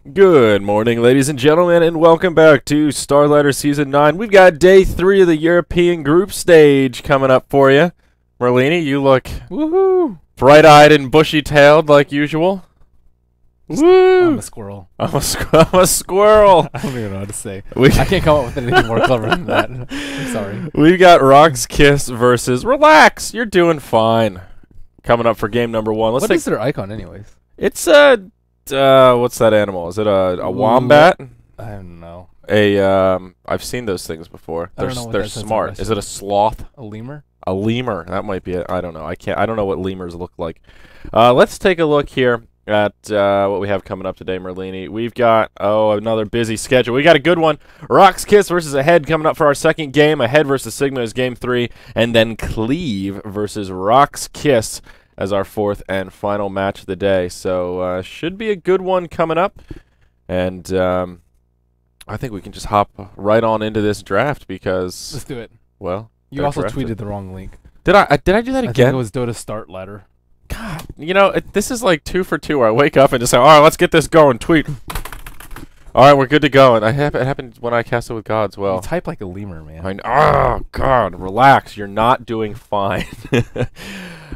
Good morning, ladies and gentlemen, and welcome back to Starladder Season 9. We've got Day 3 of the European Group Stage coming up for you. Merlini, you look woohoo, bright-eyed and bushy-tailed like usual. Woo! I'm a squirrel. I'm a squirrel. I don't even know how to say. I can't come up with anything more clever than that. I'm sorry. We've got RoX.KiS versus Relax. You're doing fine. Coming up for game number 1. What is their icon, anyways? It's what's that animal? Is it a wombat? I don't know. I've seen those things before. I don't know what They're that says smart. on Is it a sloth? A lemur? A lemur. That might be it. I don't know. I don't know what lemurs look like. Let's take a look here at what we have coming up today, Merlini. We've got another busy schedule. We got a good one. RoX.KiS versus Ahead coming up for our second game. Ahead versus Sigma is game 3, and then Cleave versus RoX.KiS as our fourth and final match of the day. So should be a good one coming up, and I think we can just hop right on into this draft because let's do it. Well, you also tweeted the wrong link. Did I do that again? I think it was Dota Starladder. God, you know this is like 2 for 2. Where I wake up and just say, all right, let's get this going. Tweet. All right, we're good to go. And it happened when I casted with God as well. You type like a lemur, man. Oh God, relax. You're not doing fine.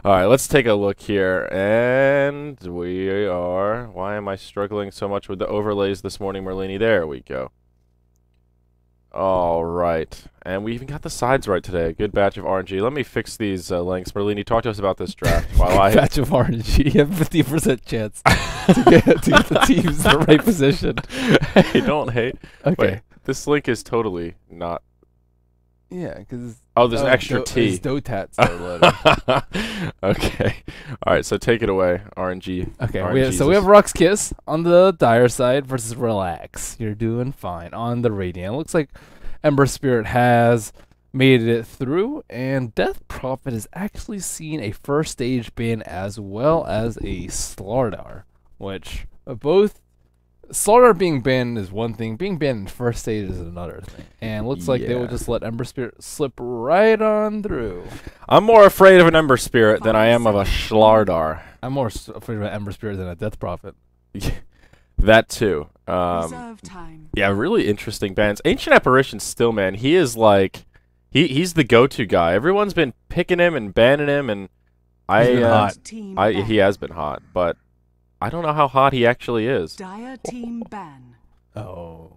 All right, let's take a look here, and we are. Why am I struggling so much with the overlays this morning, Merlini? There we go. All right, and we even got the sides right today. A good batch of RNG. Let me fix these links. Merlini, talk to us about this draft. While I batch of RNG, you have 50% chance to get the teams in the right position. Hey, don't hate. Okay. Wait, this link is totally not. Yeah, because there's an extra T. It's Dotat Starladder. Okay. All right, so take it away, RNG. Okay, so we have RoX.KiS on the dire side versus Relax. You're doing fine on the Radiant. It looks like Ember Spirit has made it through, and Death Prophet has actually seen a first stage ban as well as a Starladder, which both. Starladder being banned is one thing, being banned in first stage is another thing. And looks like they will just let Ember Spirit slip right on through. I'm more afraid of an Ember Spirit than I am of a Starladder. I'm more afraid of an Ember Spirit than a Death Prophet. That too. Yeah, really interesting bans. Ancient Apparition still, man, he is like, he's the go-to guy. Everyone's been picking him and banning him, and he has been hot, but I don't know how hot he actually is. Dire team ban. Yeah,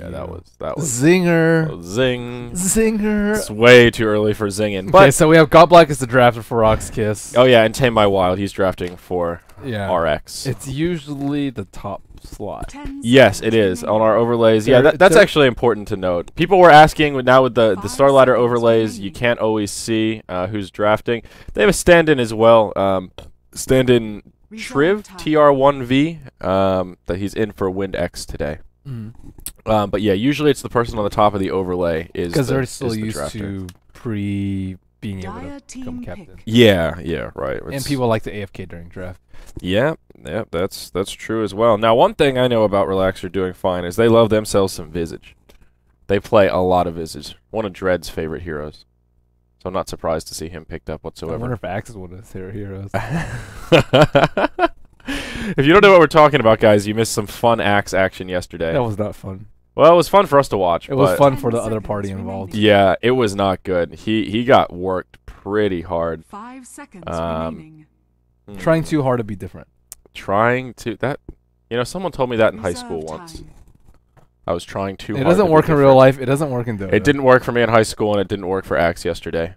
that was Zinger. Zing. Zinger. It's way too early for zinging. Okay, so we have Godblack as the drafter for RoX.KiS. Oh yeah, and Tame by Wild, he's drafting for RX. It's usually the top slot. Yes, it is on our overlays. Yeah, that's actually important to note. People were asking now with the Starladder overlays, you can't always see who's drafting. They have a stand-in as well. Stand-in Triv TR1V that he's in for Wind X today. But yeah, usually it's the person on the top of the overlay is because they're still used to being able to become captain. Yeah, right. And people like to AFK during draft. Yeah, that's true as well. Now, one thing I know about Relaxer doing fine is they love themselves some Visage. They play a lot of Visage. One of Dread's favorite heroes. So I'm not surprised to see him picked up whatsoever. I wonder if Axe is one of his favorite heroes. If you don't know what we're talking about, guys, you missed some fun Axe action yesterday. That was not fun. Well, it was fun for us to watch. It was fun for the other party involved. Yeah, it was not good. He got worked pretty hard. 5 seconds remaining. Trying too hard to be different. Someone told me that in high school once. I was trying too hard. It doesn't work in real life. It doesn't work in Dota. It didn't work for me in high school, and it didn't work for Axe yesterday.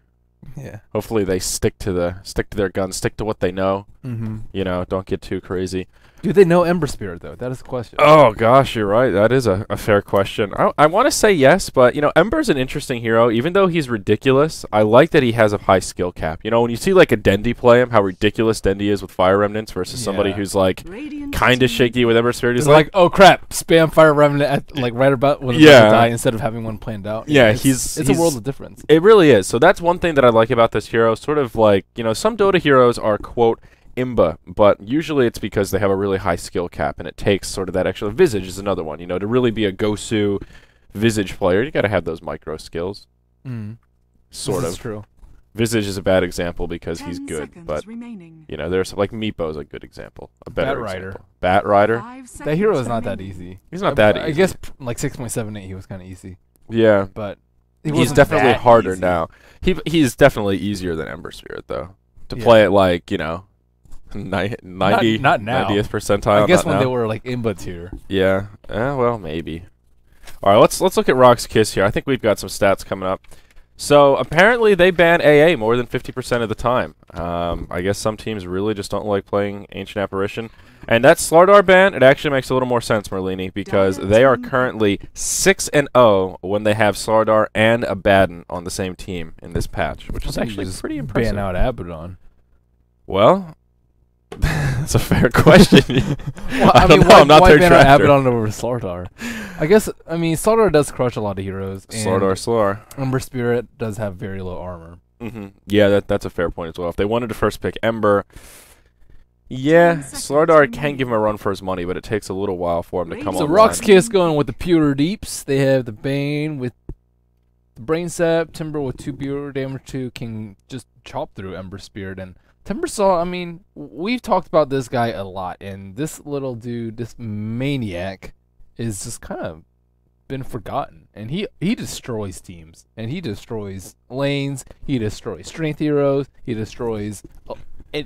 Yeah. Hopefully they stick to their guns, stick to what they know. You know, don't get too crazy. Do they know Ember Spirit, though? That is the question. Oh, gosh, you're right. That is a fair question. I want to say yes, but, Ember's an interesting hero. Even though he's ridiculous, I like that he has a high skill cap. You know, when you see, like, a Dendi play him, how ridiculous Dendi is with Fire Remnants versus somebody who's, like, kind of shaky with Ember Spirit. He's like, oh, crap, spam Fire Remnant at, like, right about when it's going to die instead of having one planned out. Yeah, it's a world of difference. It really is. So that's one thing that I like about this hero. Sort of like, some Dota heroes are, quote, Imba, but usually it's because they have a really high skill cap, and it takes sort of that extra. Visage is another one. To really be a Gosu Visage player, you got to have those micro skills. Sort of. True. Visage is a bad example because he's 10 good, seconds but remaining. you know, there's like Meepo's a good example, a better Bat Rider. example. Bat Rider. 5 That hero seconds is not that remaining. easy. He's not that easy. I guess like 6.78 he was kind of easy, Yeah, but he's definitely harder now. He's definitely easier than Ember Spirit though. To play it like, you know, 90 not now. 90th percentile. I guess not when now. they were like input tier. Yeah. Well, maybe. All right, let's look at RoX.KiS here. I think we've got some stats coming up. So apparently they ban AA more than 50% of the time. I guess some teams really just don't like playing Ancient Apparition. And that Starladder ban, it actually makes a little more sense, Merlini, because they are currently 6-0 when they have Starladder and Abaddon on the same team in this patch, which is actually pretty impressive. Ban out Abaddon. Well, that's a fair question. Well, I don't know. I'm not why their ban out tractor. Abaddon over Starladder? I guess Starladder does crush a lot of heroes. And Starladder slower. Ember Spirit does have very low armor. Yeah, that's a fair point as well. If they wanted to first pick Ember, yeah, Starladder can give him a run for his money, but it takes a little while for him to come So on. RoX.KiS going with the pure deeps. They have the Bane with the Brain Sap, Timber with 2 pure damage 2 can just chop through Ember Spirit. And Timbersaw, I mean, we've talked about this guy a lot, and this little dude, this maniac, is just kind of been forgotten. And he destroys teams, and he destroys lanes, he destroys strength heroes, he destroys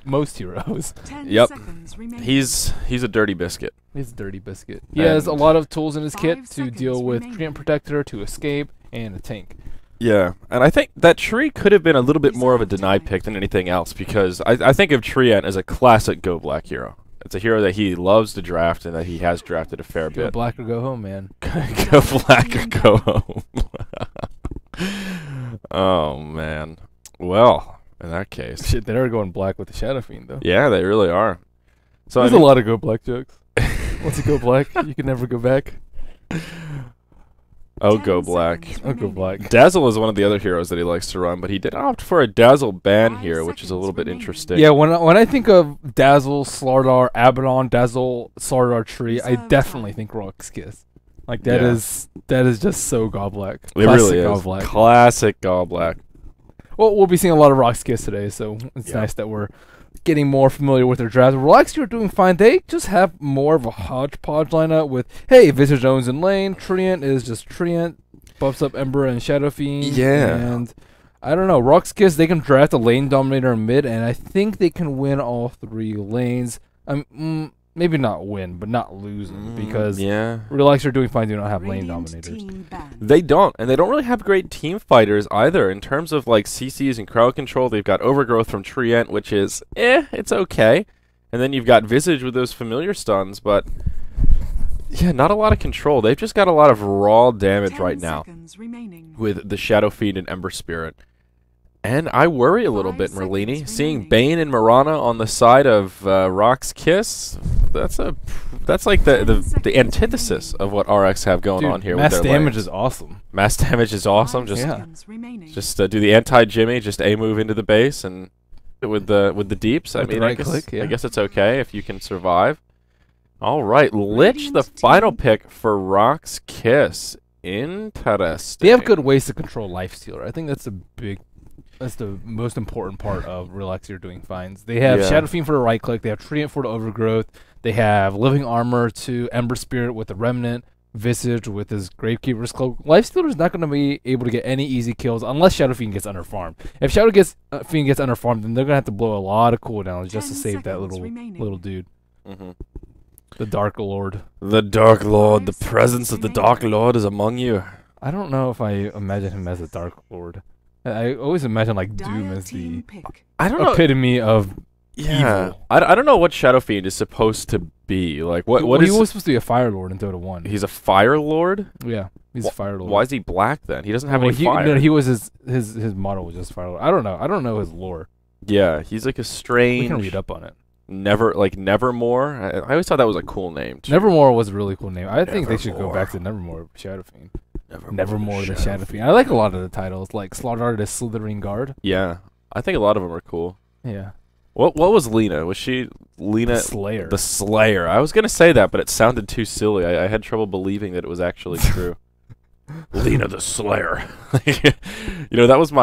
most heroes. 10 Yep. seconds remaining. He's a dirty biscuit. He's a dirty biscuit. He has a And- lot of tools in his 5 kit to seconds deal with remaining. Treant Protector, to escape, and a tank. Yeah, and I think that Tree could have been a little bit more of a denied pick than anything else, because I think of Treant as a classic Go Black hero. It's a hero that he loves to draft and that he has drafted a fair Go bit. black or go home, man. Go Black or go home. Oh, man. Well, in that case. Shit, they're going black with the Shadow Fiend, though. Yeah, they really are. So There's I mean, a lot of go black jokes. Once you go black, you can never go back. oh, 10 Go Black. seconds Oh, go remaining. black. Dazzle is one of the other heroes that he likes to run, but he did opt for a Dazzle ban 5 here, which is a little bit seconds remaining. interesting. Yeah, when I think of Dazzle, Starladder, Abaddon, Dazzle, Starladder Tree, I Reserve definitely time. think RoX.KiS. Like that Yeah. is just so God Black. It really God is. Black. Classic Go Black. Well, we'll be seeing a lot of RoX.KiS today, so it's Yeah. nice that we're getting more familiar with their drafts. Relax, you're doing fine. They just have more of a hodgepodge lineup with, hey, Visage owns in lane, Treant is just Treant, buffs up Ember and Shadow Fiend. Yeah. And I don't know, RoX.KiS, they can draft a lane dominator in mid, and I think they can win all 3 lanes. Maybe not win, but not lose them, because yeah. Relax, you're doing fine, do not have lane Radiant dominators. team banned. They don't, and they don't really have great team fighters either. In terms of like CCs and crowd control, they've got Overgrowth from Treant, which is it's okay. And then you've got Visage with those familiar stuns, but yeah, not a lot of control. They've just got a lot of raw damage 10 right now seconds remaining. with the Shadow Fiend and Ember Spirit. And I worry a little 5 bit, Merlini. seconds Seeing remaining. Bane and Mirana on the side of RoX.KiS, that's like the antithesis of what RX have going Dude, on here mass with their damage lanes. is awesome. Mass damage is awesome. 5 Just Yeah. seconds remaining. just do the anti-Jimmy, just A move into the base, and with the deeps. I With the mean, right click, I yeah. guess it's okay if you can survive. All right, Lich, the Radiant's final team. pick for RoX.KiS. Interesting. They have good ways to control lifestealer. I think that's the most important part of Relax You're Doing Fines. They have Yeah. Shadow Fiend for the right click. They have Treant for the overgrowth. They have Living Armor to Ember Spirit with the Remnant. Visage with his Gravekeeper's Cloak. Lifestealer is not going to be able to get any easy kills unless Shadow Fiend gets underfarmed. If Shadow Fiend gets underfarmed, then they're going to have to blow a lot of cooldowns just to 10 save that seconds little remaining. dude. hmm The Dark Lord. The Dark Lord, the 5 presence of the Dark remaining. Lord is among you. I don't know if I imagine him as a Dark Lord. I always imagine like Doom Dire as the team pick. I don't know. epitome of Yeah, evil. I don't know what Shadow Fiend is supposed to be. Like, what Well, is? he was supposed to be a Fire Lord in Dota 1. He's a Fire Lord. Yeah, he's a Fire Lord. Why is he black then? He doesn't have Well, any he, fire. No, he was his model was just Fire Lord. I don't know. I don't know his lore. Yeah, he's like a We strange. can read up on it. Nevermore. I always thought that was a cool name. Too. Nevermore was a really cool name. I think they should go Nevermore. back to Nevermore Shadow Fiend. Nevermore the Shadow Fiend. I like a lot of the titles, like Starladder the Slithering Guard. Yeah, I think a lot of them are cool. Yeah. What was Lena? Was she Lena The Slayer. the Slayer? I was gonna say that, but it sounded too silly. I had trouble believing that it was actually true. Lena the Slayer. You know, that was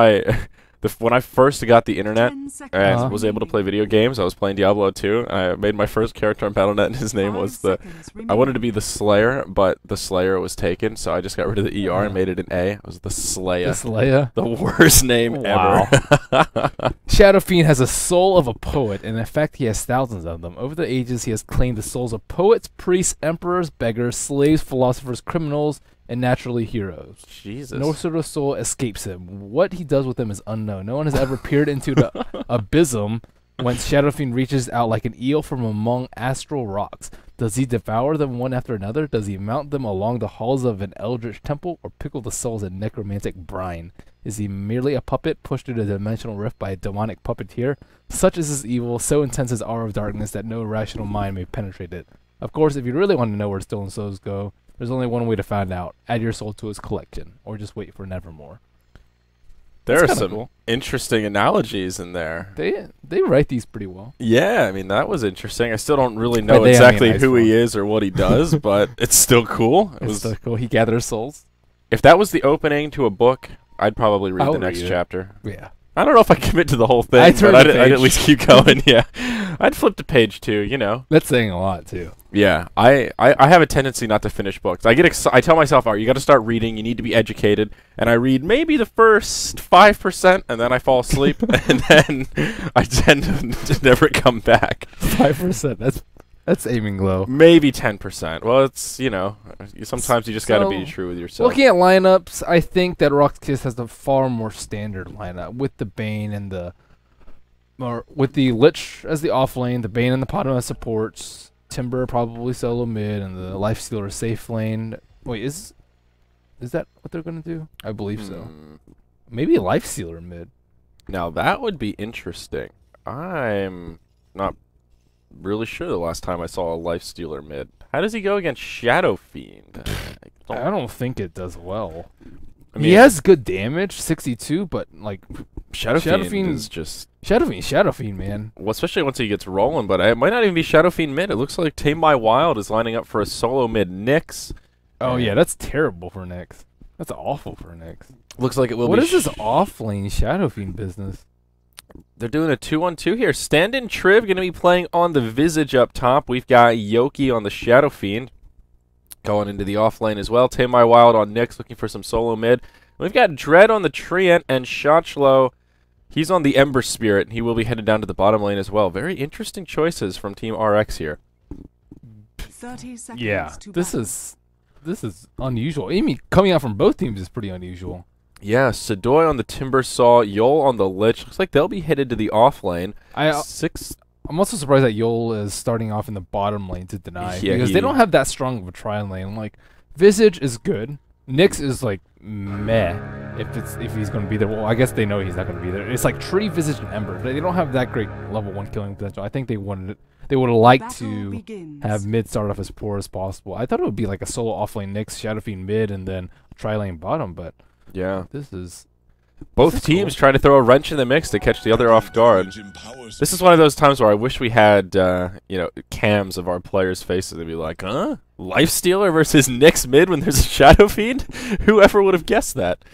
When I first got the internet 10 seconds and was able to play video games, I was playing Diablo 2. I made my first character on Battle.net, and his name 5 was seconds I wanted to remaining. be the Slayer, but the Slayer was taken, so I just got rid of the ER and made it an A. It was the Slayer. This Leia. The worst name Wow. ever. Shadow Fiend has a soul of a poet, and in fact, he has thousands of them. Over the ages, he has claimed the souls of poets, priests, emperors, beggars, slaves, philosophers, criminals, and naturally heroes. Jesus. No sort of soul escapes him. What he does with them is unknown. No one has ever peered into the abysm whence Shadow Fiend reaches out like an eel from among astral rocks. Does he devour them one after another? Does he mount them along the halls of an eldritch temple, or pickle the souls in necromantic brine? Is he merely a puppet pushed through the dimensional rift by a demonic puppeteer? Such is his evil, so intense his aura of darkness that no rational mind may penetrate it. Of course, if you really want to know where stolen souls go, there's only one way to find out. Add your soul to his collection, or just wait for Nevermore. There That's are kinda some cool. interesting analogies in there. They write these pretty well. Yeah, I mean, that was interesting. I still don't really By know they, I exactly mean who Iceborne. he is or what he does, but it's still cool. It It's was, so cool. He gathers souls. if that was the opening to a book, I'd probably read I the would next read it. chapter. Yeah. I don't know if I commit to the whole thing, I'd but turn the I'd at page. least keep going, yeah. I'd flip to page 2, you know. That's saying a lot too. Yeah, I have a tendency not to finish books. I tell myself, all right, you got to start reading. You need to be educated, and I read maybe the first 5%, and then I fall asleep, and then I tend to never come back. 5%. That's aiming low. Maybe 10%. Well, it's sometimes you just got to be So, true with yourself. Looking at lineups, I think that RoX.KiS has a far more standard lineup with the Bane and with the Lich as the off lane, the Bane and the Padma as supports, Timber probably solo mid, and the Lifestealer safe lane. Wait, is that what they're gonna do? I believe so. Hmm. Maybe Lifestealer mid. Now that would be interesting. I'm not really sure the last time I saw a Lifestealer mid. How does he go against Shadow Fiend? I don't think it does well. I mean, He has good damage, 62, but like Shadow Shadow Fiend Fiend- is just Shadow Fiend, man. well, especially once he gets rolling. But it might not even be Shadow Fiend mid. It looks like Tame by Wild is lining up for a solo mid Nyx. Oh And yeah, that's terrible for Nyx. That's awful for Nyx. looks like it will What be. is this off lane Shadow Fiend business? They're doing a 2-on-2 here. Stand-in Triv going to be playing on the Visage up top. We've got Yoki on the Shadow Fiend going into the off lane as well. Tame by Wild on Nyx looking for some solo mid. We've got Dread on the Treant and Shotchlo. He's on the Ember Spirit, and he will be headed down to the bottom lane as well. Very interesting choices from Team RX here. 30 seconds Yeah, to this battle. is unusual. I mean, coming out from both teams is pretty unusual. Yeah, Sadoy on the Timber Saw, Yol on the Lich. Looks like they'll be headed to the off lane. I'm also surprised that Yol is starting off in the bottom lane to deny Yeah, because they don't have that strong of a tri lane. Like Visage is good. Nyx is like meh if he's going to be there. Well, I guess they know he's not going to be there. It's like Tree, Visage, and Ember. They don't have that great level 1 killing potential. I think they would have liked Battle to begins. have mid start off as poor as possible. I thought it would be like a solo offlane Nyx, Shadow Fiend mid, and then tri lane bottom. But Yeah. this is Both This is teams cool. trying to throw a wrench in the mix to catch the other off guard. This is one of those times where I wish we had, cams of our players' faces and be like, huh? Lifestealer versus Nyx mid when there's a Shadow Fiend? Whoever would have guessed that?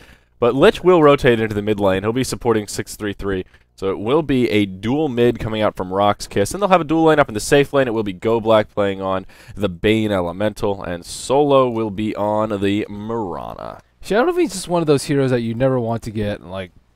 But Lich will rotate into the mid lane. He'll be supporting 6-3-3. So it will be a dual mid coming out from RoX.KiS. And they'll have a dual lane up in the safe lane. It will be Go Black playing on the Bane Elemental. And Solo will be on the Mirana. Shadow Fiend's just one of those heroes that you never want to get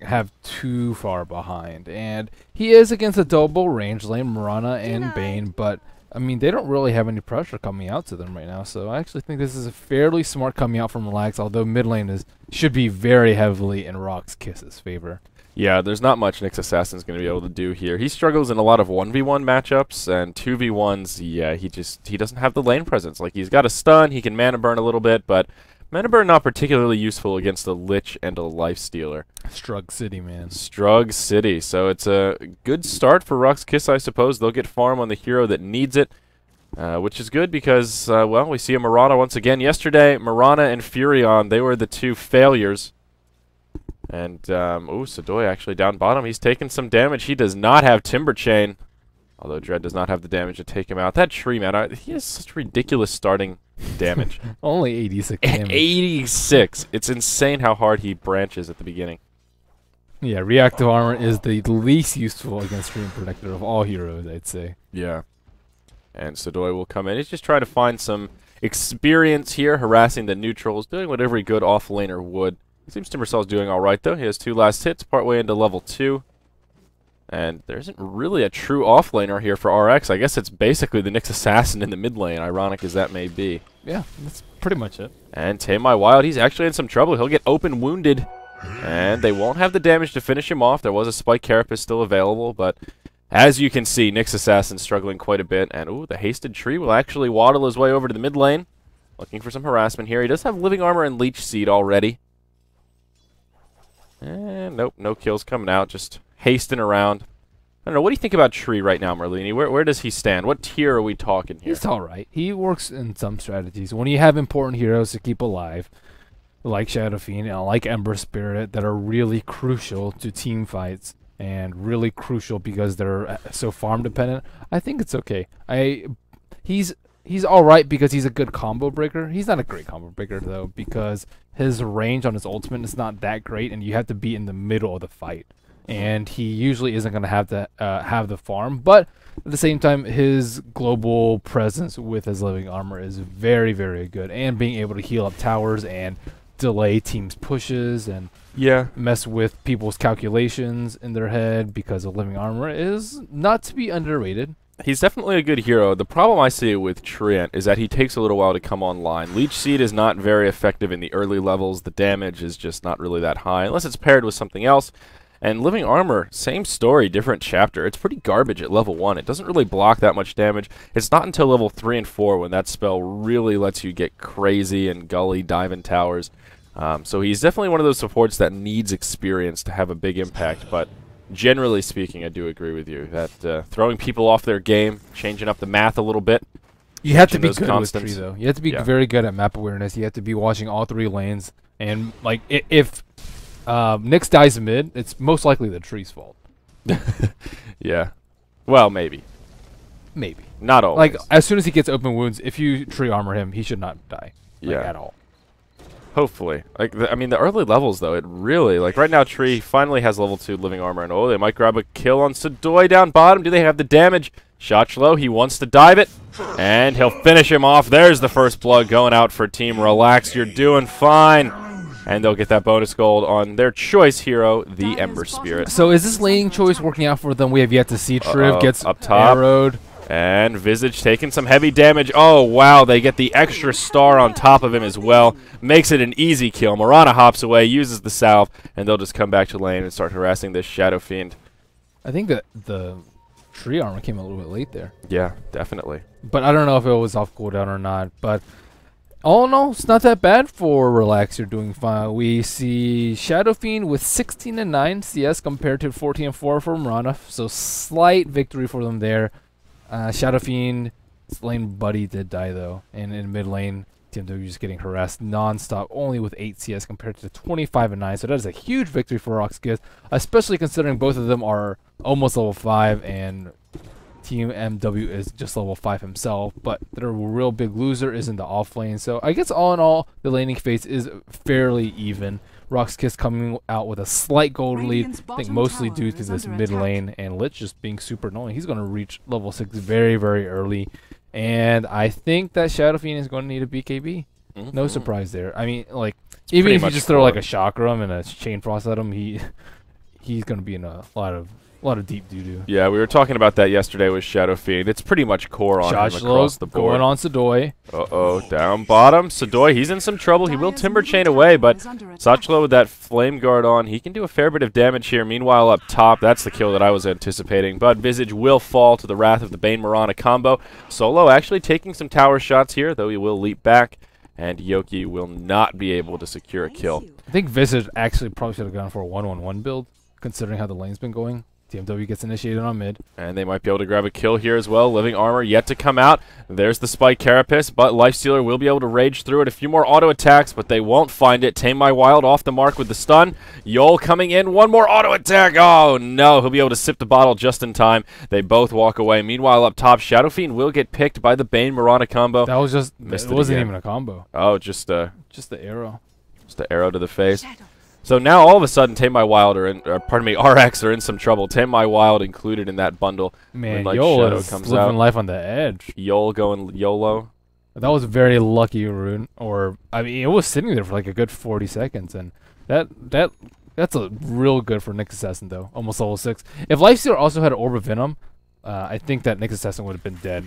have too far behind, and he is against a double range lane, Mirana and Bane, but I mean they don't really have any pressure coming out to them right now. So I actually think this is a fairly smart coming out from Relax, although mid lane should be very heavily in RoX.KiS's favor. Yeah, there's not much Nyx Assassin's going to be able to do here. He struggles in a lot of 1v1 matchups, and 2v1s, yeah, he doesn't have the lane presence. Like, he's got a stun, he can mana burn a little bit, but mana burn not particularly useful against a Lich and a Lifestealer. Strug City, man. Strug City. So it's a good start for RoX.KiS, I suppose. They'll get farm on the hero that needs it, which is good because, well, we see a Mirana once again. Yesterday, Mirana and Furion, they were the two failures. And, Sadoy actually down bottom. He's taking some damage. He does not have Timber Chain, although Dread does not have the damage to take him out. That tree, man, he has such ridiculous starting damage. Only 86 damage. 86. It's insane how hard he branches at the beginning. Yeah, reactive armor is the least useful against Stream Protector of all heroes, I'd say. Yeah. And Sadoy will come in. He's just trying to find some experience here, harassing the neutrals, doing what every good off-laner would. It seems Timbersaul's doing alright, though. He has 2 last hits, partway into level 2. And there isn't really a true off-laner here for RX. I guess it's basically the Nyx Assassin in the mid lane, ironic as that may be. Yeah, that's pretty much it. And Tame My Wild, he's actually in some trouble. He'll get open wounded. And they won't have the damage to finish him off. There was a Spike Carapace still available, but as you can see, Nyx Assassin struggling quite a bit. And, ooh, the Hasted Tree will actually waddle his way over to the mid lane. Looking for some harassment here. He does have Living Armor and Leech Seed already. And nope, no kills coming out. Just hasting around. I don't know. What do you think about Tree right now, Merlini? Where does he stand? What tier are we talking here? He's alright. He works in some strategies. When you have important heroes to keep alive, like Shadow Fiend and like Ember Spirit, that are really crucial to team fights and really crucial because they're so farm dependent, I think it's okay. He's alright because he's a good combo breaker. He's not a great combo breaker though, because his range on his ultimate is not that great, and you have to be in the middle of the fight. And he usually isn't going to have the farm, but at the same time, his global presence with his living armor is very, very good, and being able to heal up towers and delay teams' pushes and mess with people's calculations in their head because of living armor is not to be underrated. He's definitely a good hero. The problem I see with Treant is that he takes a little while to come online. Leech Seed is not very effective in the early levels. The damage is just not really that high, unless it's paired with something else. And Living Armor, same story, different chapter. It's pretty garbage at level 1. It doesn't really block that much damage. It's not until level 3 and 4 when that spell really lets you get crazy and gully dive in towers. So he's definitely one of those supports that needs experience to have a big impact. But generally speaking, I do agree with you that throwing people off their game, changing up the math a little bit. You have to be good constants. with Tree, though. You have to be very good at map awareness. You have to be watching all 3 lanes. And like if Nyx dies mid, it's most likely the Tree's fault. Yeah. Well, maybe. Maybe. Not always. Like, as soon as he gets open wounds, if you Tree armor him, he should not die. Like, at all. Hopefully. Like, I mean, the early levels, though, it really... Like, right now, Tree finally has level 2 living armor, and oh, they might grab a kill on Sadoy down bottom. Do they have the damage? Shot low. He wants to dive it, and he'll finish him off. There's the first blood going out for Team Relax. You're doing fine. And they'll get that bonus gold on their choice hero, the Ember Spirit. So is this laning choice working out for them? We have yet to see. Triv gets up top. arrowed. And Visage taking some heavy damage. Oh, wow. They get the extra star on top of him as well. Makes it an easy kill. Mirana hops away, uses the salve, and they'll just come back to lane and start harassing this Shadow Fiend. I think that the Tree armor came a little bit late there. Yeah, definitely. But I don't know if it was off cooldown or not. But all in all, it's not that bad for Relax. You're doing fine. We see Shadow Fiend with 16-9 CS compared to 14-4 for Mirana. So slight victory for them there. Shadow Fiend's lane buddy did die though, and in mid lane, TMW just getting harassed non-stop, only with 8 CS compared to 25-9. So that is a huge victory for RoX.KiS, especially considering both of them are almost level 5, and Team MW is just level 5 himself. But their real big loser is in the off lane. So I guess all in all, the laning phase is fairly even. RoX.KiS coming out with a slight gold lead, I think mostly due to this mid lane, and Lich just being super annoying. He's going to reach level 6 very, very early, and I think that Shadow Fiend is going to need a BKB. No surprise there. I mean, like, even if you just throw like a Chakram and a Chain Frost at him, he's going to be in a lot of deep doo-doo. Yeah, we were talking about that yesterday with Shadow Fiend. It's pretty much core on him across the board. Going on Sadoy. Uh-oh, down bottom. Sadoy, he's in some trouble. He will Timber Chain away, but Sachlo with that Flame Guard on, he can do a fair bit of damage here. Meanwhile, up top, that's the kill that I was anticipating. But Visage will fall to the wrath of the Bane Mirana combo. Solo actually taking some tower shots here, though he will leap back, and Yoki will not be able to secure a kill. I think Visage actually probably should have gone for a 1-1-1 build, considering how the lane's been going. TMW gets initiated on mid. And they might be able to grab a kill here as well. Living Armor yet to come out. There's the Spike Carapace, but Lifestealer will be able to rage through it. A few more auto attacks, but they won't find it. Tame My Wild off the mark with the stun. Yol coming in. One more auto attack. Oh, no. He'll be able to sip the bottle just in time. They both walk away. Meanwhile, up top, Shadow Fiend will get picked by the Bane Mirana combo. That was just... it wasn't even a combo. Oh, just the arrow. Just the arrow to the face. So now all of a sudden, Tame My Wild pardon me, RX are in some trouble. Tame My Wild included in that bundle. Man, Like Yol Shadow is comes living out. life on the edge. Yol going YOLO. That was a very lucky rune, or I mean, it was sitting there for like a good 40 seconds, and that's a real good for Nyx Assassin though, almost level 6. If Lifestealer also had Orb of Venom, I think that Nyx Assassin would have been dead,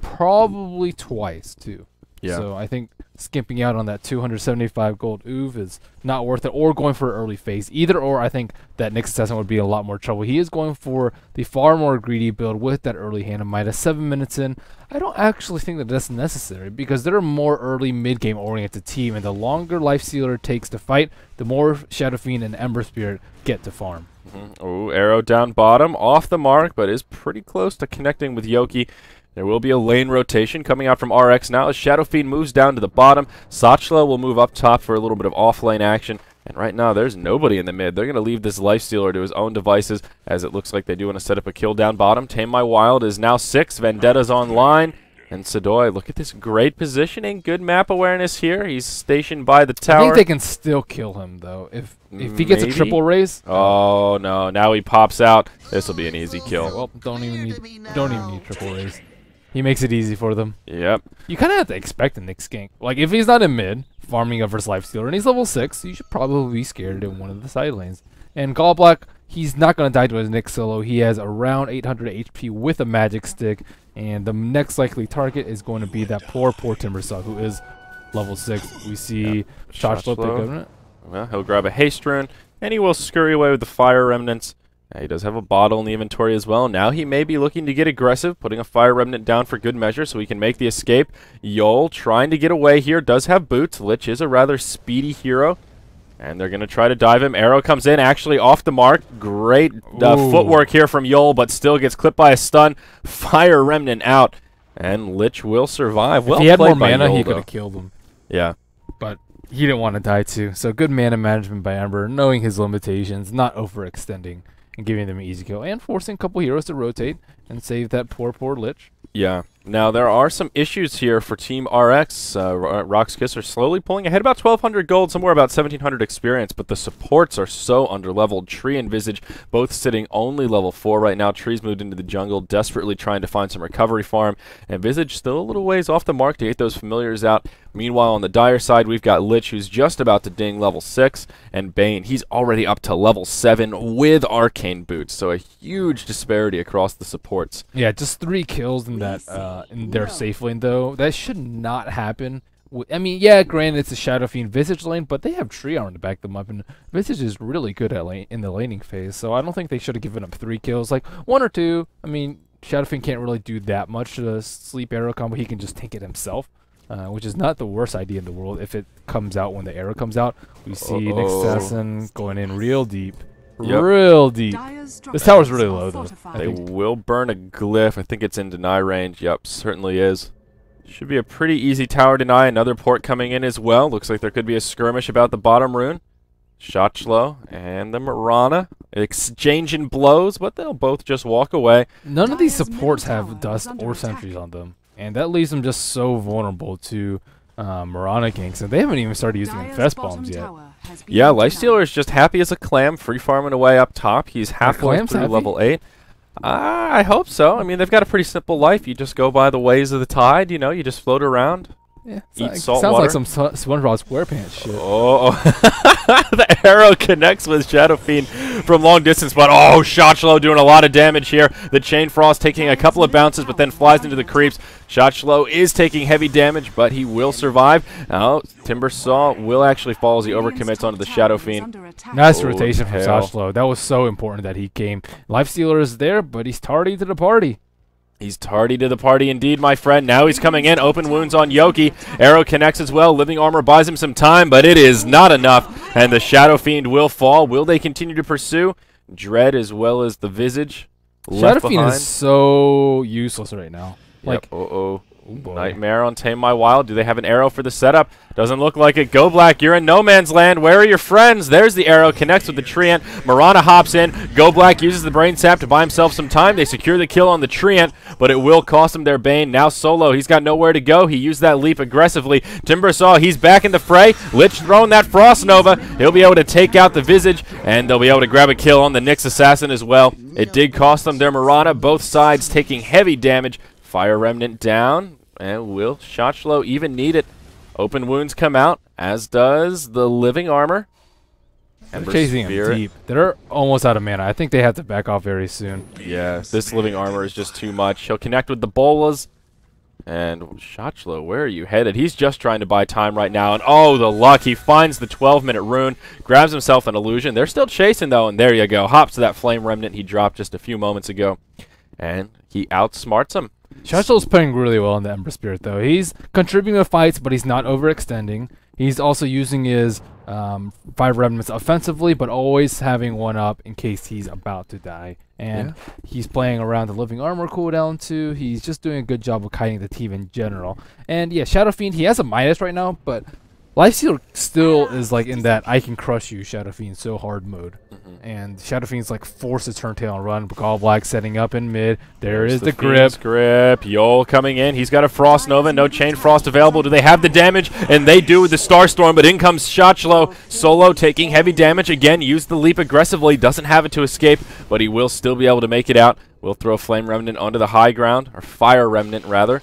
probably twice too. Yeah. So I think skimping out on that 275 gold oov is not worth it, or going for early phase. Either or, I think that Nyx Assassin would be in a lot more trouble. He is going for the far more greedy build with that early hand of Midas. 7 minutes in, I don't actually think that that's necessary, because they're a more early mid-game oriented team, and the longer Lifestealer takes to fight, the more Shadow Fiend and Ember Spirit get to farm. Ooh, arrow down bottom, off the mark, but is pretty close to connecting with Yoki. There will be a lane rotation coming out from RX now as Shadow Fiend moves down to the bottom. Sachla will move up top for a little bit of off-lane action. And right now, there's nobody in the mid. They're going to leave this Lifestealer to his own devices, as it looks like they do want to set up a kill down bottom. Tame My Wild is now 6. Vendetta's online. And Sadoy, look at this great positioning. Good map awareness here. He's stationed by the tower. I think they can still kill him, though. If he gets a triple raise. Oh, no. Now he pops out. This will be an easy kill. Okay, well, don't even need triple raise. He makes it easy for them. Yep. You kind of have to expect a Nyx gank. Like, if he's not in mid, farming up versus Lifestealer, and he's level 6, you should probably be scared in one of the side lanes. And Gallblack, he's not going to die to his Nyx solo. He has around 800 HP with a magic stick, and the next likely target is going to be that poor Timbersaw, who is level 6. We see Shotchlo pick up it. Well, he'll grab a haste rune, and he will scurry away with the fire remnants. He does have a bottle in the inventory as well. Now he may be looking to get aggressive, putting a fire remnant down for good measure so he can make the escape. Yol trying to get away here, does have boots. Lich is a rather speedy hero, and they're going to try to dive him. Arrow comes in, actually off the mark. Great footwork here from Yol, but still gets clipped by a stun. Fire remnant out, and Lich will survive. Well, if he had more played by mana, Yol, he could though. have killed him. Yeah. But he didn't want to die too. So good mana management by Ember, knowing his limitations, not overextending, and giving them an easy kill, and forcing a couple heroes to rotate and save that poor Lich. Yeah. Now, there are some issues here for Team RX. RoX.KiS are slowly pulling ahead, about 1,200 gold, somewhere about 1,700 experience, but the supports are so underleveled. Tree and Visage both sitting only level 4 right now. Tree's moved into the jungle, desperately trying to find some recovery farm, and Visage still a little ways off the mark to get those familiars out. Meanwhile, on the Dire side, we've got Lich, who's just about to ding level 6, and Bane, he's already up to level 7 with Arcane Boots, so a huge disparity across the supports. Yeah, just 3 kills in that in their safe lane, though. That should not happen. I mean, yeah, granted, it's a Shadow Fiend Visage lane, but they have Tree Armor to back them up, and Visage is really good at in the laning phase, so I don't think they should have given up 3 kills. Like, 1 or 2, I mean, Shadow Fiend can't really do that much to the sleep arrow combo. He can just tank it himself. Which is not the worst idea in the world if it comes out when the arrow comes out. We see Nyx Assassin going in real deep. Yep. Real deep. This tower's really low, though. They will burn a glyph. I think it's in deny range. Yep, certainly is. Should be a pretty easy tower deny. Another port coming in as well. Looks like there could be a skirmish about the bottom rune. Shotchlo and the Mirana exchanging blows, but they'll both just walk away. None of these supports have dust or sentries on them, and that leaves them just so vulnerable to Mirana ganks, and they haven't even started using infest bombs yet. Yeah, Lifestealer is just happy as a clam, free farming away up top. He's halfway through happy? level 8. I hope so. I mean, they've got a pretty simple life. You just go by the ways of the tide, you know, you just float around. Yeah, Eat salt sounds water. like some SpongeBob SquarePants shit. Oh, the arrow connects with Shadow Fiend from long distance, but oh, Shotchlo doing a lot of damage here. The Chain Frost taking a couple of bounces, but then flies into the creeps. Shotchlo is taking heavy damage, but he will survive. Now, Timbersaw will actually fall as he overcommits onto the Shadow Fiend. Nice Oh, rotation from hell. Shotchlo. That was so important that he came. Lifestealer is there, but he's tardy to the party. He's tardy to the party indeed, my friend. Now he's coming in. Open wounds on Yoki. Arrow connects as well. Living armor buys him some time, but it is not enough. And the Shadow Fiend will fall. Will they continue to pursue? Dread as well as the Visage Shadow left Fiend behind. is so useless right now. Yep. Like, Ooh, boy. Nightmare on Tame My Wild. Do they have an arrow for the setup? Doesn't look like it. Go Black, you're in no man's land. Where are your friends? There's the arrow. Connects with the Treant. Marana hops in. Go Black uses the Brain Sap to buy himself some time. They secure the kill on the Treant, but it will cost him their Bane. Now Solo, he's got nowhere to go. He used that leap aggressively. Timbersaw, he's back in the fray. Lich throwing that Frost Nova. He'll be able to take out the Visage, and they'll be able to grab a kill on the Nyx Assassin as well. It did cost them their Marana. Both sides taking heavy damage. Fire Remnant down, and will Shotchlo even need it? Open wounds come out, as does the living armor. They're chasing him deep. They're almost out of mana. I think they have to back off very soon. Yeah, this living armor is just too much. He'll connect with the bolas. And Shotchlo, where are you headed? He's just trying to buy time right now. And oh, the luck. He finds the 12-minute rune, grabs himself an illusion. They're still chasing, though, and there you go. Hops to that flame remnant he dropped just a few moments ago. And he outsmarts him. Shotchlo's playing really well in the Ember Spirit, though. He's contributing to fights, but he's not overextending. He's also using his 5 remnants offensively, but always having one up in case he's about to die. And he's playing around the living armor cooldown, too. He's just doing a good job of kiting the team in general. And, yeah, Shadow Fiend, he has a Midas right now, but Lifestealer still is like in that I can crush you Shadow Fiend so hard mode. And Shadow Fiend's like force to turn tail and run. Gall Black setting up in mid. There's the grip. Yol coming in. He's got a Frost Nova. No Chain Frost available. Do they have the damage? And they do with the Starstorm, but in comes Shotchlo. Solo taking heavy damage again. Used the leap aggressively. Doesn't have it to escape, but he will still be able to make it out. We'll throw Flame Remnant onto the high ground, or Fire Remnant rather.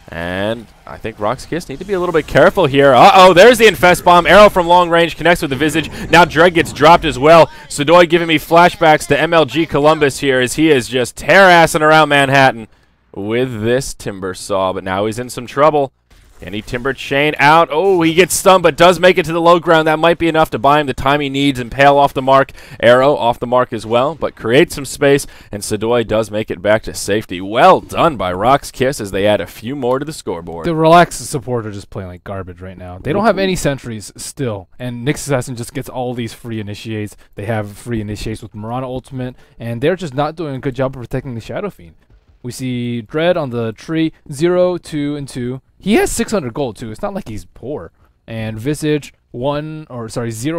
And I think RoX.KiS need to be a little bit careful here. Uh-oh, there's the Infest Bomb. Arrow from long range connects with the Visage. Now Dreg gets dropped as well. Sadoy giving me flashbacks to MLG Columbus here as he is just tear-assing around Manhattan with this Timber Saw. But now he's in some trouble. Can he Timber Chain out? Oh, he gets stunned, but does make it to the low ground. That might be enough to buy him the time he needs. Impale off the mark. Arrow off the mark as well, but creates some space, and Sadoy does make it back to safety. Well done by RoX.KiS as they add a few more to the scoreboard. The Relax support are just playing like garbage right now. They don't have any sentries still, and Nyx Assassin just gets all these free initiates. They have free initiates with Marana Ultimate, and they're just not doing a good job of protecting the Shadow Fiend. We see Dread on the tree, 0, 2, and 2. He has 600 gold, too. It's not like he's poor. And Visage, 0,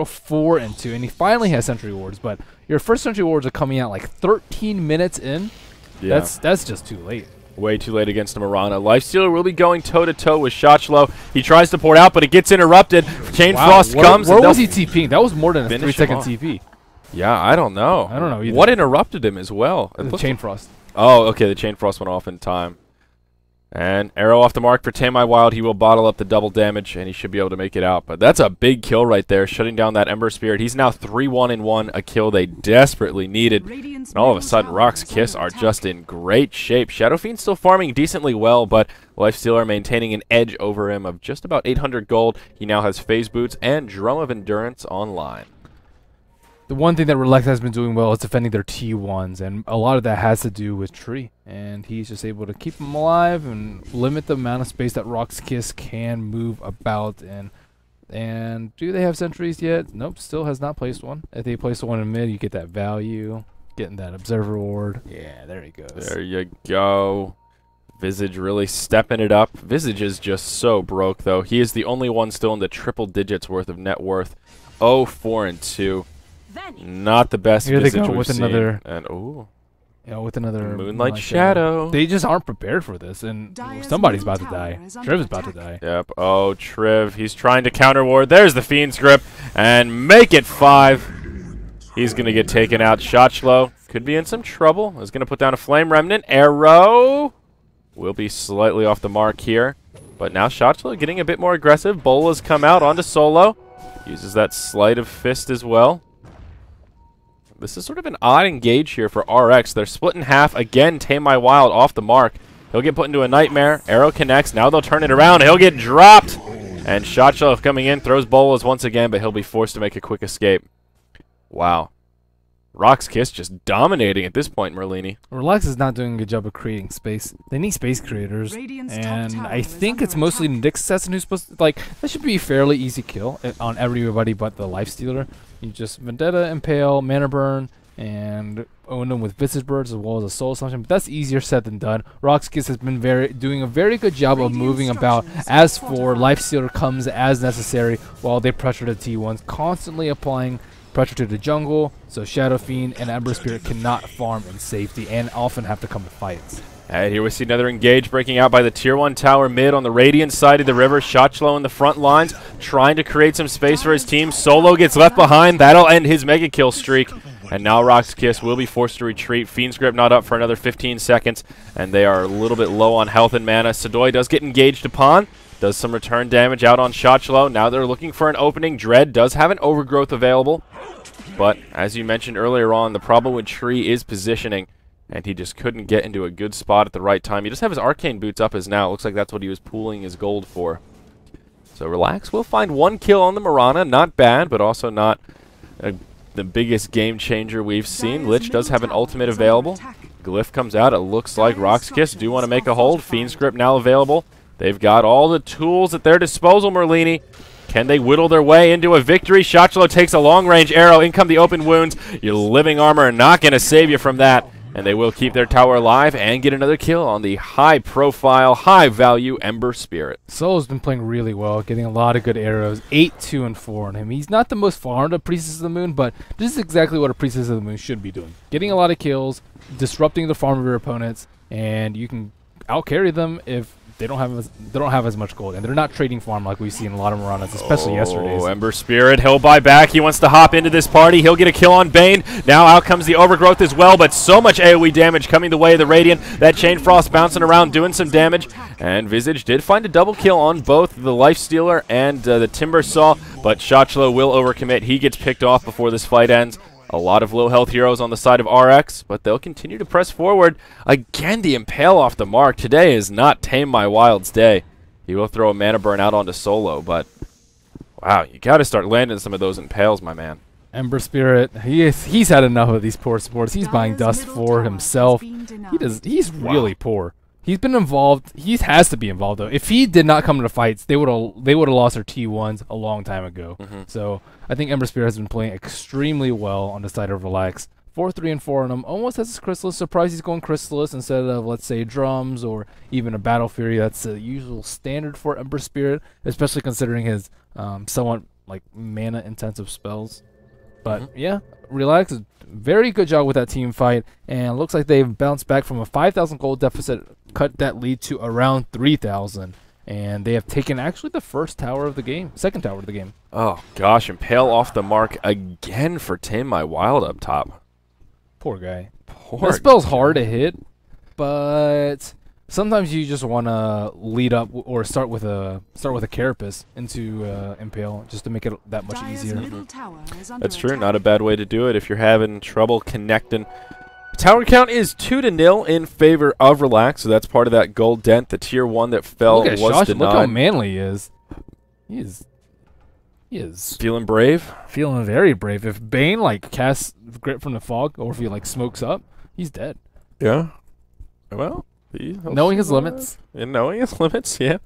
4, and 2. And he finally has Sentry Wards, but your first Sentry Wards are coming out like 13 minutes in. Yeah. That's just too late. Way too late against Marana. Lifestealer will be going toe-to-toe with Shotchlo. He tries to pour it out, but it gets interrupted. Chain Frost comes. Where was he TPing? That was more than a 3-second TP. Yeah, I don't know. I don't know either. What interrupted him as well? The Chain Frost. Oh, okay, the Chain Frost went off in time. And arrow off the mark for Tame My Wild. He will bottle up the double damage, and he should be able to make it out. But that's a big kill right there, shutting down that Ember Spirit. He's now 3-1-1, a kill they desperately needed. And all of a sudden, RoX.KiS are just in great shape. Shadow Fiend's still farming decently well, but Lifestealer maintaining an edge over him of just about 800 gold. He now has Phase Boots and Drum of Endurance online. The one thing that Relax has been doing well is defending their T1s, and a lot of that has to do with Tree. And he's just able to keep them alive and limit the amount of space that RoX.KiS can move about. And do they have sentries yet? Nope, still has not placed one. If they place one in mid, you get that value, getting that Observer Ward. Yeah, there he goes. There you go. Visage really stepping it up. Visage is just so broke, though. He is the only one still in the triple digits worth of net worth. 0, 4, and 2. Not the best Here Visage they go we've with seen. another, And with another Moonlight Shadow. They just aren't prepared for this, and somebody's about to die. Triv is about to die. Yep. Oh, Triv. He's trying to counter ward. There's the Fiend's Grip, and make it 5. He's gonna get taken out. Shotchlo could be in some trouble. Is gonna put down a Flame Remnant. Arrow will be slightly off the mark here, but now Shotchlo getting a bit more aggressive. Bola's come out onto Solo. Uses that Sleight of Fist as well. This is sort of an odd engage here for RX. They're split in half. Again, Tame My Wild off the mark. He'll get put into a Nightmare. Arrow connects. Now they'll turn it around. He'll get dropped. And Shotchlo coming in, throws bolas once again, but he'll be forced to make a quick escape. Wow. RoX.KiS just dominating at this point, Merlini. Relax is not doing a good job of creating space. They need space creators, and I think it's mostly Nyx Assassin who's supposed to, like, that should be a fairly easy kill on everybody but the Lifestealer. You just Vendetta, Impale, Mana Burn, and own them with Visage Birds as well as a Soul Assumption, but that's easier said than done. RoX.KiS has been doing a very good job of moving about as for Lifestealer comes as necessary while they pressure the T1s, constantly applying pressure to the jungle, so Shadow Fiend and Ember Spirit cannot farm in safety and often have to come to fights. And here we see another engage breaking out by the Tier 1 tower mid on the Radiant side of the river. Shotchlo in the front lines, trying to create some space for his team. Solo gets left behind. That'll end his mega kill streak. And now RoX.KiS will be forced to retreat. Fiend's Grip not up for another 15 seconds, and they are a little bit low on health and mana. Sadoy does get engaged upon. Does some return damage out on Shotchlo. Now they're looking for an opening. Dread does have an overgrowth available. But as you mentioned earlier on, the problem with Tree is positioning. And he just couldn't get into a good spot at the right time. He just have his arcane boots up as now. Looks like that's what he was pooling his gold for. So Relax will find 1 kill on the Mirana. Not bad, but also not the biggest game changer we've seen. Lich does have an ultimate available. Glyph comes out. It looks like RoX.KiS do want to make a hold. Fiend's Grip now available. They've got all the tools at their disposal, Merlini. Can they whittle their way into a victory? Shotchlo takes a long-range arrow. In come the open wounds. Your living armor are not going to save you from that. And they will keep their tower alive and get another kill on the high-profile, high-value Ember Spirit. Solo's been playing really well, getting a lot of good arrows. 8, 2, and 4 on him. He's not the most farmed of Priestess of the Moon, but this is exactly what a Priestess of the Moon should be doing. Getting a lot of kills, disrupting the farm of your opponents, and you can out-carry them if they don't have as much gold, and they're not trading farm like we've seen a lot of Maranas, especially yesterday's. Ember Spirit, he'll buy back. He wants to hop into this party. He'll get a kill on Bane. Now out comes the Overgrowth as well, but so much AoE damage coming the way of the Radiant. That Chain Frost bouncing around, doing some damage, and Visage did find a double kill on both the Lifestealer and the Timber Saw, but Shotchlo will overcommit. He gets picked off before this fight ends. A lot of low health heroes on the side of RX, but they'll continue to press forward. Again, the Impale off the mark. Today is not Tame My Wild's day. He will throw a mana burn out onto Solo, but wow, you got to start landing some of those Impales, my man. Ember Spirit, he's had enough of these poor supports. He's buying dust for himself. He's really poor. He's been involved. He has to be involved though. If he did not come to the fights, they would have lost their T1s a long time ago. So I think Ember Spirit has been playing extremely well on the side of Relax. 4, 3, and 4 on him. Almost has his Chrysalis. Surprised he's going Chrysalis instead of, let's say, Drums or even a Battle Fury. That's the usual standard for Ember Spirit, especially considering his somewhat like mana intensive spells. But yeah, Relax, very good job with that team fight, and looks like they've bounced back from a 5,000 gold deficit, cut that lead to around 3,000, and they have taken actually the second tower of the game. Oh gosh, Impale off the mark again for Tame My Wild up top. Poor guy. Poor that spell's hard to hit, but sometimes you just want to lead up or start with a Carapace into Impale just to make it that much easier. That's true. Not a bad way to do it if you're having trouble connecting. Tower count is 2-0 in favor of Relax, so that's part of that gold dent. The tier 1 that fell was denied. Look how manly he is. He is feeling brave. Feeling very brave. If Bane like casts Grip from the Fog, or if he like smokes up, he's dead. Yeah. Well, knowing his limits. And knowing his limits, yeah.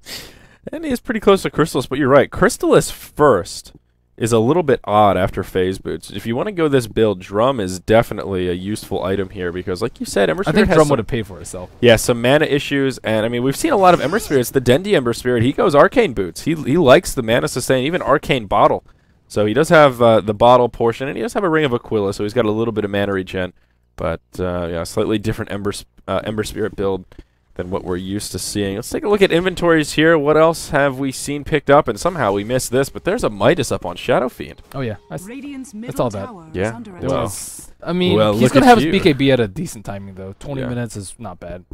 And he is pretty close to Chrysalis, but you're right. Chrysalis first is a little bit odd after Phase Boots. If you want to go this build, Drum is definitely a useful item here because, like you said, Ember Spirit I think Drum would have paid for itself. Yeah, some mana issues, and I mean, we've seen a lot of Ember Spirits. The Dendi Ember Spirit, he goes Arcane Boots. He likes the mana sustain, even Arcane Bottle. So he does have the bottle portion, and he does have a Ring of Aquila, so he's got a little bit of mana regen. But, yeah, slightly different Ember Spirit build than what we're used to seeing. Let's take a look at inventories here. What else have we seen picked up? And somehow we missed this, but there's a Midas up on Shadow Fiend. Oh yeah, that's all that. Yeah. Well, I mean, he's gonna have his BKB at a decent timing though. 20 minutes is not bad.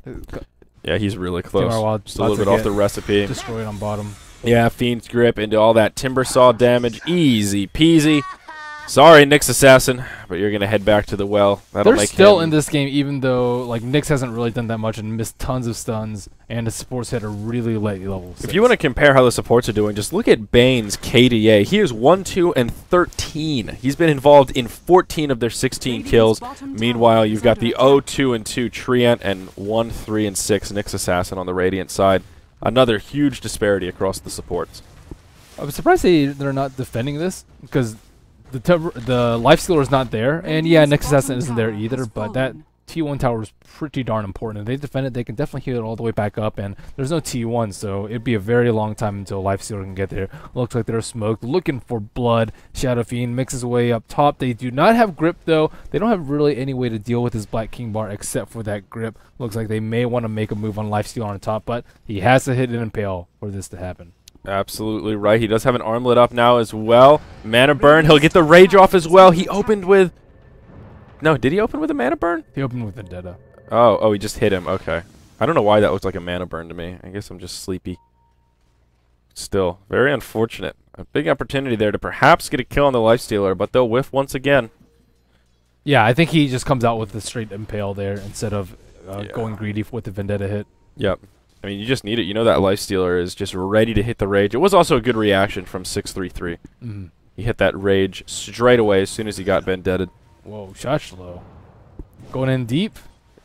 Yeah, he's really close. Just a little bit off the recipe. Destroyed on bottom. Yeah, Fiend's Grip into all that Timber Saw damage. Easy peasy. Sorry, Nyx Assassin, but you're going to head back to the well. They're still in this game, even though like Nyx hasn't really done that much and missed tons of stuns, and the supports hit a really late level 6. If you want to compare how the supports are doing, just look at Bane's KDA. He is 1, 2, and 13. He's been involved in 14 of their 16 kills. Meanwhile, you've got the 0, 2, and 2 Treant and 1, 3, and 6 Nyx Assassin on the Radiant side. Another huge disparity across the supports. I'm surprised they're not defending this, because the life stealer is not there, and yeah, Nexus Assassin isn't there either. But that T1 tower is pretty darn important. If they defend it, they can definitely heal it all the way back up, and there's no T1, so it'd be a very long time until life stealer can get there. Looks like they're smoked, looking for blood. Shadow Fiend makes his way up top. They do not have grip though. They don't have really any way to deal with his Black King bar except for that grip. Looks like they may want to make a move on life stealer on top, but he has to hit an impale for this to happen. Absolutely right. He does have an armlet up now as well. Mana burn. He'll get the rage off as well. He opened with... No, did he open with a mana burn? He opened with Vendetta. Oh, he just hit him. Okay. I don't know why that looked like a mana burn to me. I guess I'm just sleepy. Still, very unfortunate. A big opportunity there to perhaps get a kill on the lifestealer, but they'll whiff once again. Yeah, I think he just comes out with the straight impale there instead of going greedy with the Vendetta hit. Yep. I mean, you just need it. You know that lifestealer is just ready to hit the rage. It was also a good reaction from 633. He hit that rage straight away as soon as he got vendetted. Whoa, shot low. Going in deep.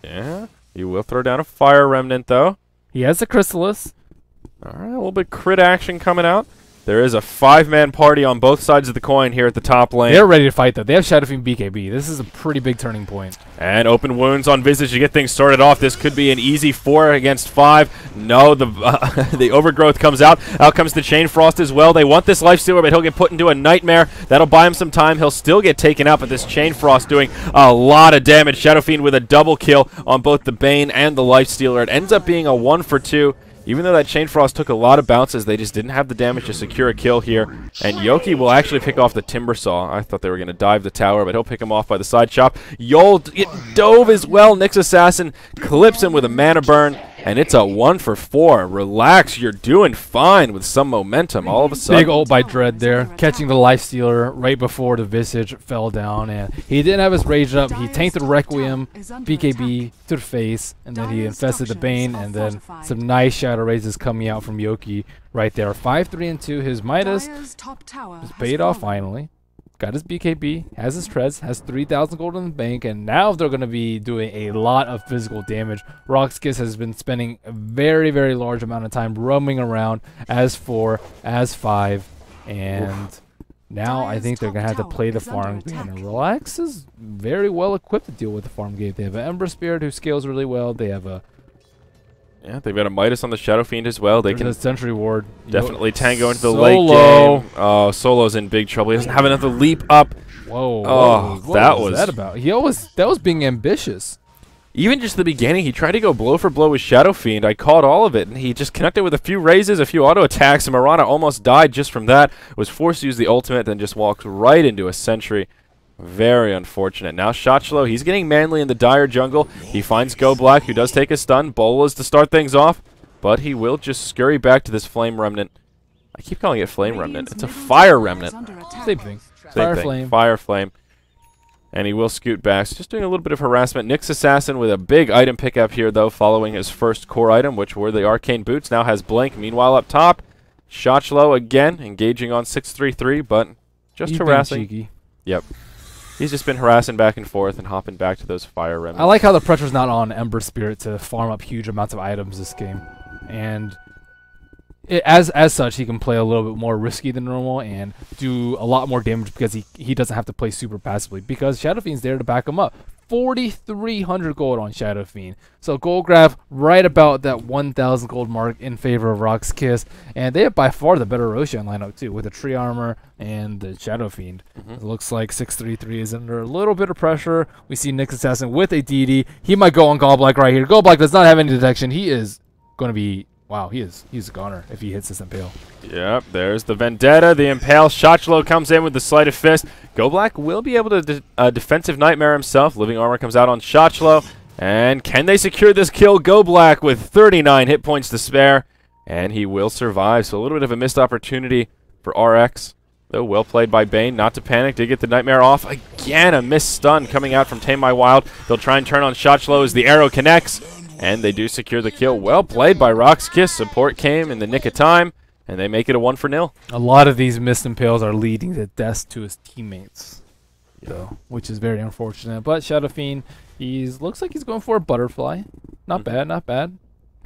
Yeah. He will throw down a fire remnant, though. He has the Chrysalis. All right, a little bit crit action coming out. There is a 5-man party on both sides of the coin here at the top lane. They're ready to fight, though. They have Shadow Fiend BKB. This is a pretty big turning point. And open wounds on Visage to get things started off. This could be an easy 4 against 5. No, the overgrowth comes out. Out comes the Chain Frost as well. They want this Lifestealer, but he'll get put into a Nightmare. That'll buy him some time. He'll still get taken out, but this Chain Frost doing a lot of damage. Shadow Fiend with a double kill on both the Bane and the Lifestealer. It ends up being a 1 for 2. Even though that Chain Frost took a lot of bounces, they just didn't have the damage to secure a kill here. And Yoki will actually pick off the Timber Saw. I thought they were going to dive the tower, but he'll pick him off by the side chop. Yol dove as well. Nyx Assassin clips him with a mana burn, and it's a 1 for 4. Relax, you're doing fine with some momentum all of a sudden. Big ult by Dread there, catching the Lifestealer right before the Visage fell down. And he didn't have his rage up. He tanked the Requiem, BKB to the face, and then he infested the Bane, and then some nice Shadow Raises coming out from Yoki right there. 5-3 and 2. His Midas is paid off finally. Got his BKB, has his treads, has 3,000 gold in the bank, and now they're going to be doing a lot of physical damage. RoX.KiS has been spending a very, very large amount of time roaming around as 4, as 5, and now I think they're going to have to play the farm game. And Relax is very well equipped to deal with the farm game. They have an Ember Spirit who scales really well. They have a... Yeah, they've got a Midas on the Shadow Fiend as well. They can a Sentry Ward. definitely tango into the late game. Oh, Solo's in big trouble. He doesn't have enough to leap up. Whoa. Oh, what was that about? That was being ambitious. Even just the beginning, he tried to go blow for blow with Shadow Fiend. I caught all of it, and he just connected with a few raises, a few auto attacks, and Mirana almost died just from that. Was forced to use the ultimate, then just walked right into a Sentry. Very unfortunate. Now Shotchlo, he's getting manly in the dire jungle. He finds Go Black, who does take a stun. Bolas to start things off, but he will just scurry back to this Flame Remnant. I keep calling it Flame Remnant. It's a Fire Remnant. Same thing. Same thing. Fire Flame. And he will scoot back. So just doing a little bit of harassment. Nyx Assassin with a big item pickup here, though, following his first core item, which were the Arcane Boots. Now has Blink. Meanwhile, up top, Shotchlo again, engaging on 633, but just harassing. Cheeky. Yep. He's just been harassing back and forth and hopping back to those fire remnants. I like how the pressure's not on Ember Spirit to farm up huge amounts of items this game. And as such, he can play a little bit more risky than normal and do a lot more damage because he doesn't have to play super passively because Shadow Fiend's there to back him up. 4,300 gold on Shadow Fiend. So gold grab right about that 1,000 gold mark in favor of RoX.KiS. And they have by far the better Roshan lineup too, with the tree armor and the Shadow Fiend. It looks like 633 is under a little bit of pressure. We see Nyx Assassin with a DD. He might go on Golblack right here. Golblack does not have any detection. He is going to be... Wow, he's a goner if he hits this Impale. Yep, there's the Vendetta, the Impale. Shotchlo comes in with the Sleight of Fist. Go Black will be able to defensive Nightmare himself. Living Armor comes out on Shotchlo. And can they secure this kill? Go Black with 39 hit points to spare. And he will survive. So a little bit of a missed opportunity for RX. Though well played by Bane. Not to panic. Did get the Nightmare off. Again, a missed stun coming out from Tame My Wild. They'll try and turn on Shotchlo as the arrow connects. And they do secure the kill. Well played by RoX.KiS. Support came in the nick of time, and they make it a 1-0. A lot of these missed impales are leading to death to his teammates, though, which is very unfortunate. But Shadow Fiend, looks like he's going for a butterfly. Not bad, not bad.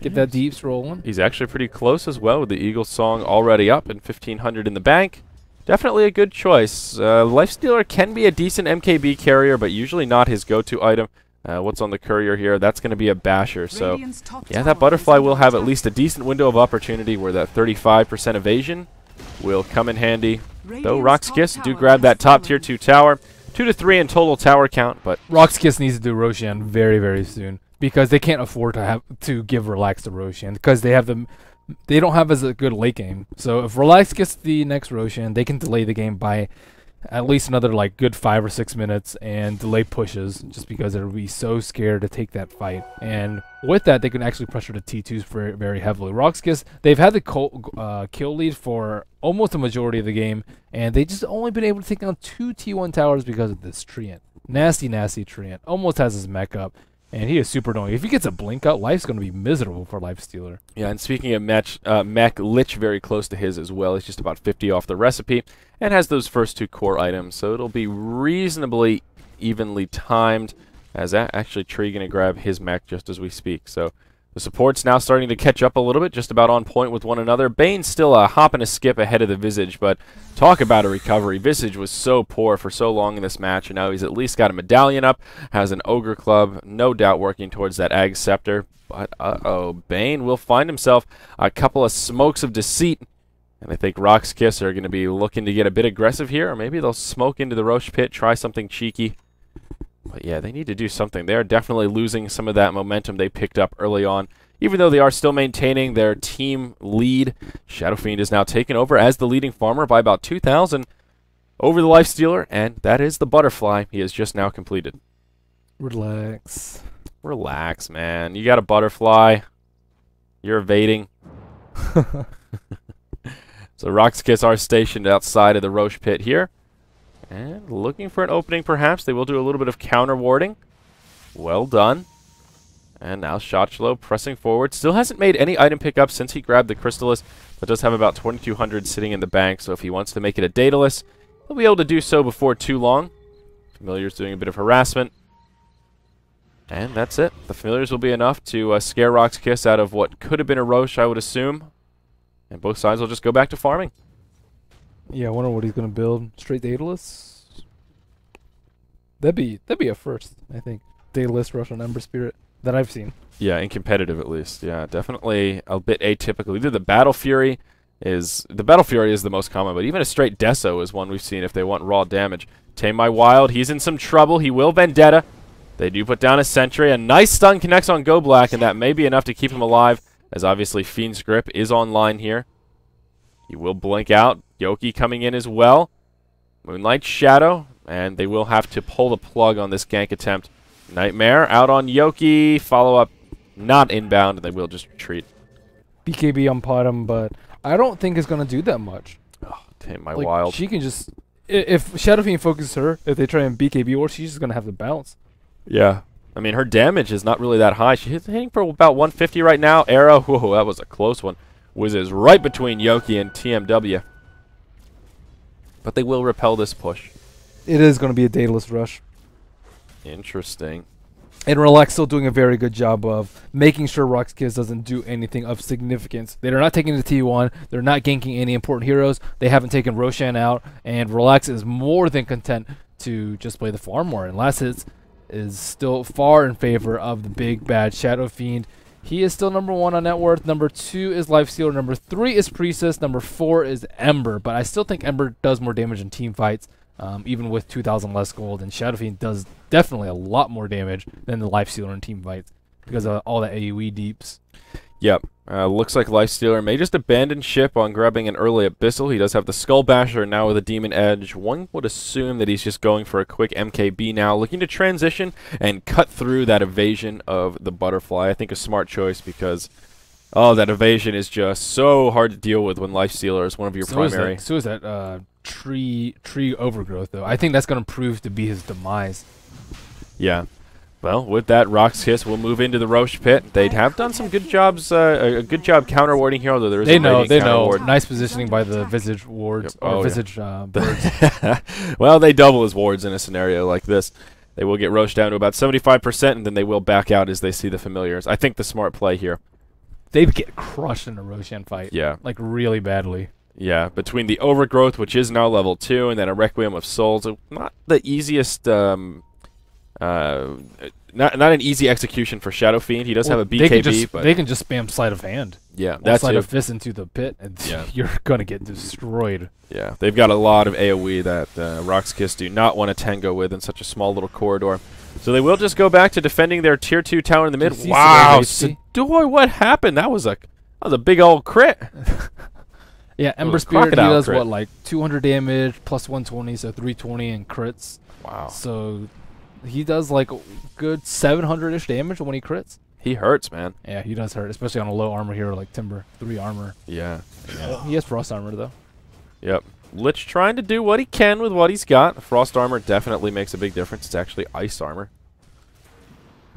Get that deeps rolling. He's actually pretty close as well with the Eagle Song already up and 1,500 in the bank. Definitely a good choice. Lifestealer can be a decent MKB carrier, but usually not his go-to item. What's on the courier here? That's going to be a basher. So, yeah, that butterfly will have at least a decent window of opportunity where that 35% evasion will come in handy. Though RoX.KiS do grab that top tier 2 tower. 2 to 3 in total tower count, but RoX.KiS needs to do Roshan very, very soon because they can't afford to give Relax to Roshan because they don't have as a good late game. So if Relax gets the next Roshan, they can delay the game by at least another like good 5 or 6 minutes and delay pushes just because they'll be so scared to take that fight. And with that, they can actually pressure the T2s very, very heavily. RoX.KiS, they've had the kill lead for almost the majority of the game, and they just only been able to take down 2 T1 towers because of this Treant. Nasty, nasty Treant. Almost has his mech up. And he is super annoying. If he gets a blink out, life's going to be miserable for Lifestealer. Yeah, and speaking of mech, Lich very close to his as well. He's just about 50 off the recipe and has those first 2 core items. So it'll be reasonably evenly timed as actually Tree going to grab his mech just as we speak. So the support's now starting to catch up a little bit, just about on point with one another. Bane's still a hop and a skip ahead of the Visage, but talk about a recovery. Visage was so poor for so long in this match, and now he's at least got a medallion up, has an Ogre Club, no doubt working towards that Ag Scepter. But, Bane will find himself a couple of smokes of deceit, and I think RoX.KiS are going to be looking to get a bit aggressive here, or maybe they'll smoke into the Roche Pit, try something cheeky. But yeah, they need to do something. They're definitely losing some of that momentum they picked up early on. Even though they are still maintaining their team lead, Shadow Fiend is now taken over as the leading farmer by about 2,000 over the Lifestealer, and that is the butterfly he has just now completed. Relax. Relax, man. You got a butterfly. You're evading. So RoX.KiS are stationed outside of the Roche Pit here. And looking for an opening, perhaps. They will do a little bit of counter warding. Well done. And now Shotchlo pressing forward. Still hasn't made any item pickups since he grabbed the Crystallis, but does have about 2,200 sitting in the bank. So if he wants to make it a Daedalus, he'll be able to do so before too long. Familiar's doing a bit of harassment. And that's it. The Familiars will be enough to scare RoX.KiS out of what could have been a Roche, I would assume. And both sides will just go back to farming. Yeah, I wonder what he's gonna build. Straight Daedalus? That'd be a first, I think. Daedalus rush on Ember Spirit that I've seen. Yeah, in competitive at least. Yeah, definitely a bit atypical. Either the Battle Fury is the most common, but even a straight Deso is one we've seen if they want raw damage. Tame My Wild, he's in some trouble. He will Vendetta. They do put down a sentry. A nice stun connects on Go Black, and that may be enough to keep him alive, as obviously Fiend's Grip is online here. He will blink out. Yoki coming in as well. Moonlight Shadow, and they will have to pull the plug on this gank attempt. Nightmare out on Yoki. Follow-up not inbound, and they will just retreat. BKB on bottom, but I don't think it's going to do that much. Oh, Tame My Wild. She can just... If Shadow Fiend focuses her, if they try and BKB, or she's just going to have to bounce. Yeah. I mean, her damage is not really that high. She's hitting for about 150 right now. Arrow, whoa, that was a close one. Whizzes right between Yoki and TMW. But they will repel this push. It is going to be a Daedalus rush. Interesting. And Relax still doing a very good job of making sure RoX.KiS doesn't do anything of significance. They're not taking the T1. They're not ganking any important heroes. They haven't taken Roshan out. And Relax is more than content to just play the farm more. And Last Hits is still far in favor of the big bad Shadow Fiend. He is still number 1 on net worth. Number 2 is Lifestealer. Number 3 is Priestess. Number 4 is Ember. But I still think Ember does more damage in team fights, even with 2,000 less gold. And Shadow Fiend does definitely a lot more damage than the Lifestealer in team fights because of all the AoE deeps. Yep. Looks like Lifestealer may just abandon ship on grabbing an early Abyssal. He does have the Skull Basher now with a Demon Edge. One would assume that he's just going for a quick MKB now, looking to transition and cut through that evasion of the Butterfly. I think a smart choice because, that evasion is just so hard to deal with when Lifestealer is one of your primary. So is that tree overgrowth, though. I think that's going to prove to be his demise. Yeah. Well, with that, RoX.KiS will move into the Roche Pit. They'd have done some good jobs, a good job counter warding here, although there is they a know. ward. Nice positioning by the Visage wards, Yep. Visage birds. Well, they double as wards in a scenario like this. They will get Roche down to about 75%, and then they will back out as they see the Familiars. I think the smart play here. They get crushed in a Roshan fight. Yeah. Like, really badly. Yeah, between the Overgrowth, which is now level 2, and then a Requiem of Souls, not the easiest, not an easy execution for Shadow Fiend. He does have a BKB, but they can just spam sleight of hand. Yeah, Or that's sleight it. of fist into the pit, and Yeah. you're gonna get destroyed. Yeah, they've got a lot of AoE that RoX.KiS do not want to tango with in such a small little corridor. So they will just go back to defending their tier 2 tower in the mid. Did you see Wow, Sedoy? Sedoy, what happened? That was a big old crit. Yeah, Ember was Spirit, he crocodile does crit. what, like 200 damage, plus 120, so 320 in crits. Wow. So he does like a good 700-ish damage when he crits. He hurts, man. Yeah, he does hurt, especially on a low armor hero like Timber. 3 armor. Yeah. He has frost armor though. Yep. Lich trying to do what he can with what he's got. Frost armor definitely makes a big difference. It's actually ice armor.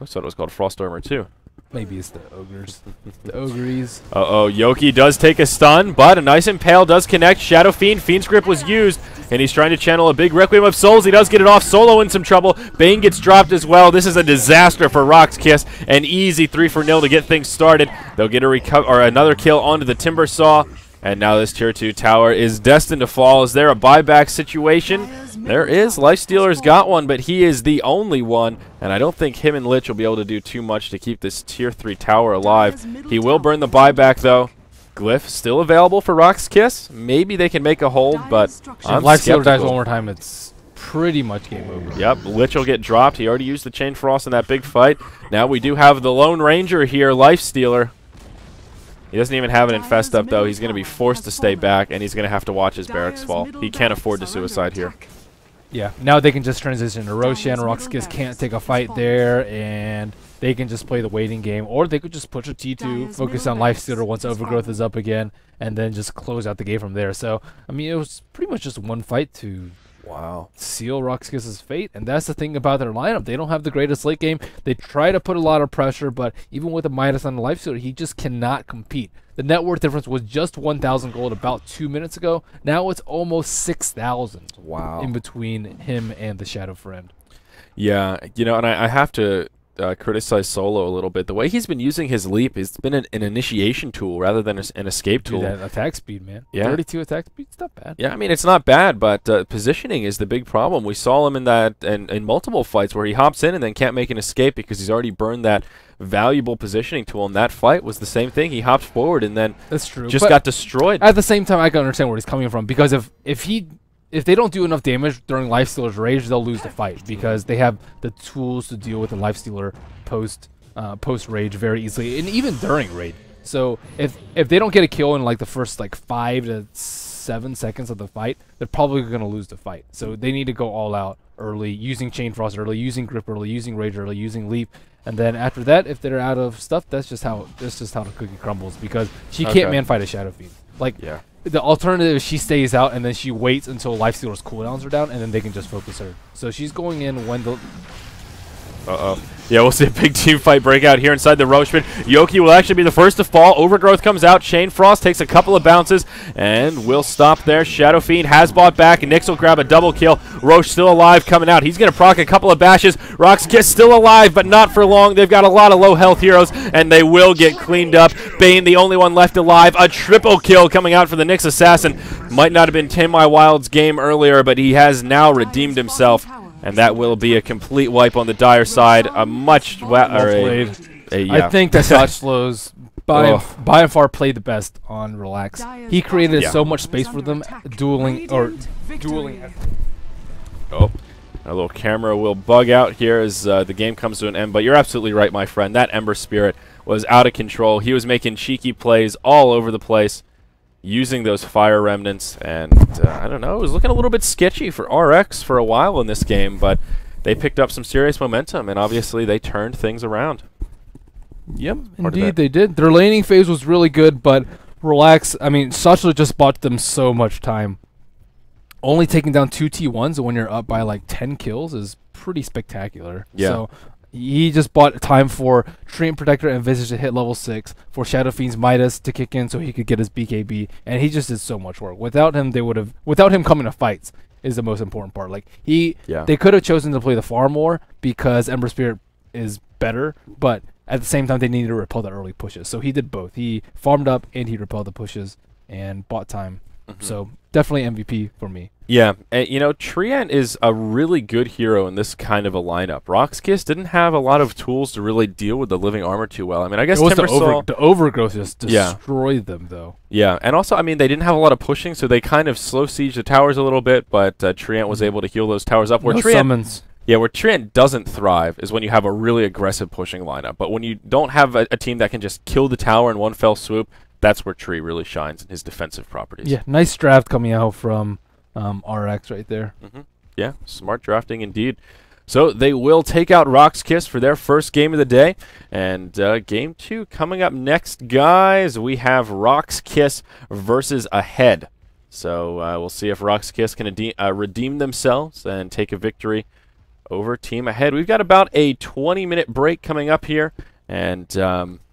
I thought it was called frost armor too. Maybe it's the ogres. The ogres. Uh-oh, Yoki does take a stun, but a nice impale does connect. Shadow Fiend, Fiend's Grip was used, and he's trying to channel a big Requiem of Souls. He does get it off. Solo in some trouble. Bane gets dropped as well. This is a disaster for RoX.KiS. An easy 3-0 to get things started. They'll get another kill onto the Timber Saw, and now this tier 2 tower is destined to fall. Is there a buyback situation? There is. Lifestealer's got one, but he is the only one, and I don't think him and Lich will be able to do too much to keep this tier 3 tower alive. He will burn the buyback, though. Glyph still available for RoX.KiS. Maybe they can make a hold, but I'm If Lifestealer dies skeptical. one more time, it's pretty much game over. Yep, Lich will get dropped. He already used the Chain Frost in that big fight. Now we do have the Lone Ranger here, Lifestealer. He doesn't even have an Infest up, though. He's going to be forced to stay back, and he's going to have to watch his barracks fall. He can't afford to suicide here. Yeah, now they can just transition to Roshan. RoX.KiS can't take a fight there, and they can just play the waiting game. Or they could just push a T2, focus on Lifestealer once Overgrowth is up again, and then just close out the game from there. So, I mean, it was pretty much just one fight to seal RoX.KiS's fate, and that's the thing about their lineup. They don't have the greatest late game. They try to put a lot of pressure, but even with a Midas on the Lifestealer, he just cannot compete. The net worth difference was just 1,000 gold about 2 minutes ago. Now it's almost 6,000. Wow. In between him and the Shadow Friend. Yeah, you know, and I have to criticize Solo a little bit. The way he's been using his leap, it's been an initiation tool rather than an escape tool. Dude, that attack speed, man. Yeah. 32 attack speed, it's not bad. Yeah, I mean, it's not bad, but positioning is the big problem. We saw him in that in multiple fights where he hops in and then can't make an escape because he's already burned that valuable positioning tool. And that fight was the same thing. He hopped forward and then That's true. just but got destroyed. at the same time, I can understand where he's coming from, because if they don't do enough damage during Lifestealer's rage, they'll lose the fight, because they have the tools to deal with the Lifestealer post rage very easily, and even during raid. So if they don't get a kill in like the first like 5 to 7 seconds of the fight, they're probably gonna lose the fight. So they need to go all out early, using Chain Frost early, using Grip early, using Rage early, using Leap, and then after that, if they're out of stuff, that's just how the cookie crumbles, because she can't man fight a Shadow Fiend. Like, Yeah. the alternative is she stays out and then she waits until Lifestealer's cooldowns are down, and then they can just focus her. So she's going in when the... Uh-oh. Yeah, we'll see a big team fight break out here inside the Roche pit. Yoki will actually be the first to fall. Overgrowth comes out. Chain Frost takes a couple of bounces and will stop there. Shadow Fiend has bought back. Nyx will grab a double kill. Roche still alive coming out. He's going to proc a couple of bashes. RoX.KiS still alive, but not for long. They've got a lot of low health heroes, and they will get cleaned up. Bane, the only one left alive. A triple kill coming out for the Nyx Assassin. Might not have been Tim My Wild's game earlier, but he has now redeemed himself. And that will be a complete wipe on the Dire side. A much yeah. I think that Dodge Slows by and far played the best on Relax. He created so much space for them, dueling. Oh, a little camera will bug out here as the game comes to an end. But you're absolutely right, my friend. That Ember Spirit was out of control. He was making cheeky plays all over the place, using those fire remnants, and I don't know, it was looking a little bit sketchy for RX for a while in this game, but they picked up some serious momentum, and obviously they turned things around. Yep, indeed they did. Their laning phase was really good, but Relax, I mean, Satchel just bought them so much time. Only taking down 2 T1s when you're up by like 10 kills is pretty spectacular. Yeah. So he just bought time for Treant Protector and Visage to hit level 6, for Shadow Fiend's Midas to kick in so he could get his BKB, and he just did so much work. Without him, without him coming to fights is the most important part. Like, they could have chosen to play the farm more because Ember Spirit is better, but at the same time, they needed to repel the early pushes. So he did both. He farmed up and he repelled the pushes and bought time So definitely MVP for me. Yeah, and, you know, Treant is a really good hero in this kind of a lineup. RoX.KiS didn't have a lot of tools to really deal with the living armor too well. I mean, I guess It was Timbersaw... the overgrowth just destroyed them, though. Yeah, and also, I mean, they didn't have a lot of pushing, so they kind of slow siege the towers a little bit, but Treant was able to heal those towers up. Where No Treant, summons. yeah, where Treant doesn't thrive is when you have a really aggressive pushing lineup. But when you don't have a team that can just kill the tower in one fell swoop, that's where Tree really shines in his defensive properties. Yeah, nice draft coming out from RX right there. Yeah, smart drafting indeed. So they will take out RoX.KiS for their first game of the day. And game 2 coming up next, guys. We have RoX.KiS versus Ahead. So we'll see if RoX.KiS can redeem themselves and take a victory over Team Ahead. We've got about a 20-minute break coming up here. And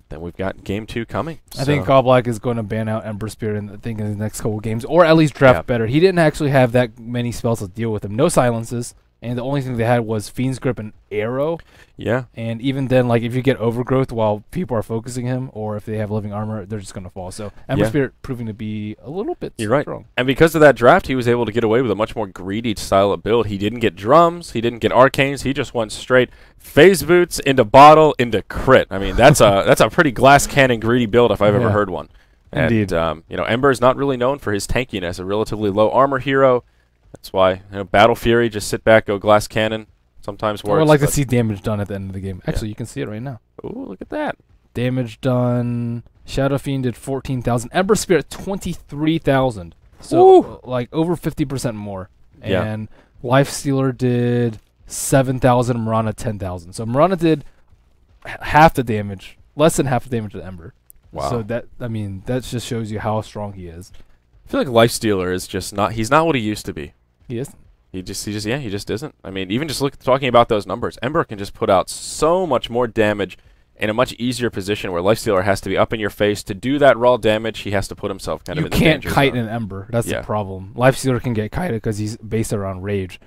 then we've got game 2 coming. I think Goblak is going to ban out Ember Spirit in the next couple games, or at least draft better. He didn't actually have that many spells to deal with him. No silences, and the only thing they had was Fiend's Grip and Arrow. Yeah. And even then, like, if you get Overgrowth while people are focusing him, or if they have Living Armor, they're just going to fall. So Ember Spirit proving to be a little bit strong. Right. And because of that draft, he was able to get away with a much more greedy style of build. He didn't get drums. He didn't get arcanes. He just went straight phase boots into bottle into crit. I mean, that's a pretty glass cannon greedy build if I've ever heard one. And, Indeed. You know, Ember is not really known for his tankiness. A relatively low armor hero. That's why, you know, Battle Fury, just sit back, go glass cannon. Sometimes works. I would like to see damage done at the end of the game. Actually, you can see it right now. Ooh, look at that. Damage done. Shadow Fiend did 14,000. Ember Spirit 23,000. So like over 50% more. And Life Stealer did 7,000. Marana 10,000. So Marana did half the damage, less than half the damage to Ember. Wow. So that, I mean, that just shows you how strong he is. I feel like Lifestealer is just not. He's not what he used to be. He is. He just isn't. I mean, even just talking about those numbers, Ember can just put out so much more damage in a much easier position where Lifestealer has to be up in your face. To do that raw damage, he has to put himself kind of in the danger zone. You can't kite an Ember. That's the problem. Lifestealer can get kited because he's based around Rage.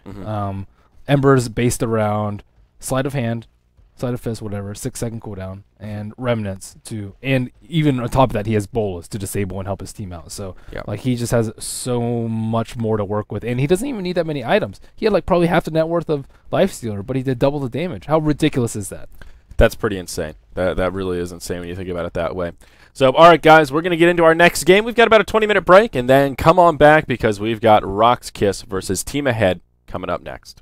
Ember's based around Sleight of Hand, Sleight of Fist, whatever, 6-second cooldown, and Remnants too. And even on top of that, he has Bolus to disable and help his team out. So like he just has so much more to work with, and he doesn't even need that many items. He had like probably half the net worth of Lifestealer, but he did double the damage. How ridiculous is that? That's pretty insane. That really is insane when you think about it that way. So, all right, guys, we're going to get into our next game. We've got about a 20-minute break, and then come on back because we've got RoX.KiS versus Team Ahead coming up next.